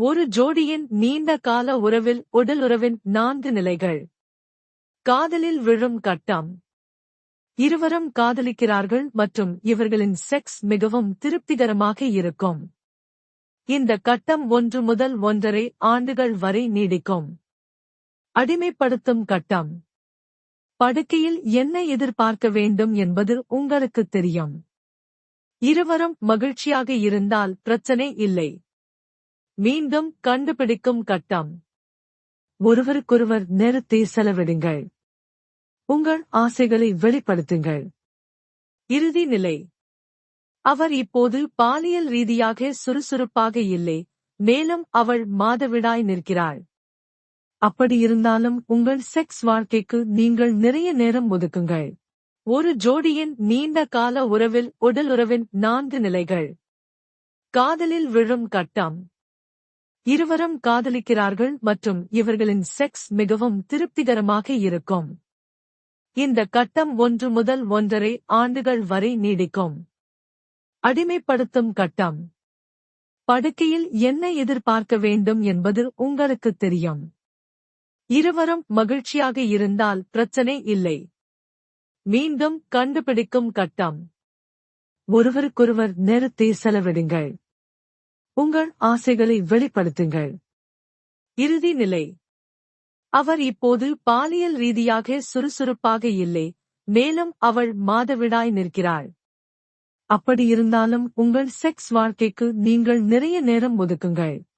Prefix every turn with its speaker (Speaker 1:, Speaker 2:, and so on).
Speaker 1: ஒரு ஜோடியின் நீண்ட கால உறவில் உடலுறவின் 4 நிலைகள். காதலில் விழும் கட்டம். இருவரும் காதலிக்கிறார்கள் மற்றும் இவர்களின் செக்ஸ் மிகவும் திருப்திகரமாக இருக்கும். இந்த கட்டம் 1 முதல் 1.5 ஆண்டுகள் வரை நீடிக்கும். அடிமைப்படுத்தும் கட்டம். படுக்கையில் என்ன எதிர்பார்க்க வேண்டும் என்பது உங்களுக்குத் தெரியும். இருவரும் மகிழ்ச்சியாக இருந்தால் பிரச்சனை இல்லை. மீண்டும் கண்டுபிடிக்கும் கட்டம். ஒருவருக்கொருவர் நேரத்தை செலவிடுங்கள். உங்கள் ஆசைகளை வெளிப்படுத்துங்கள். இறுதி நிலை. அவர் இப்போது பாலியல் ரீதியாக சுறுசுறுப்பாக இல்லை, மேலும் அவள் மாதவிடாய் நிற்கிறாள். அப்படியிருந்தாலும் உங்கள் செக்ஸ் வாழ்க்கைக்கு நீங்கள் நிறைய நேரம் ஒதுக்குங்கள். ஒரு ஜோடியின் நீண்ட கால உறவில் உடலுறவின் 4 நிலைகள். காதலில் விழும் கட்டம். இருவரும் காதலிக்கிறார்கள் மற்றும் இவர்களின் செக்ஸ் மிகவும் திருப்திகரமாக இருக்கும். இந்த கட்டம் 1 முதல் 1.5 ஆண்டுகள் வரை நீடிக்கும். அடிமைப்படுத்தும் கட்டம். படுக்கையில் என்ன எதிர்பார்க்க வேண்டும் என்பது உங்களுக்குத் தெரியும். இருவரும் மகிழ்ச்சியாக இருந்தால் பிரச்சனை இல்லை. மீண்டும் கண்டுபிடிக்கும் கட்டம். ஒருவருக்கொருவர் நேரத்தை செலவிடுங்கள். உங்கள் ஆசைகளை வெளிப்படுத்துங்கள். இறுதி நிலை. அவர் இப்போது பாலியல் ரீதியாக சுறுசுறுப்பாக இல்லை, மேலும் அவள் மாதவிடாய் நிற்கிறாள். அப்படியிருந்தாலும் உங்கள் செக்ஸ் வாழ்க்கைக்கு நீங்கள் நிறைய நேரம் ஒதுக்குங்கள்.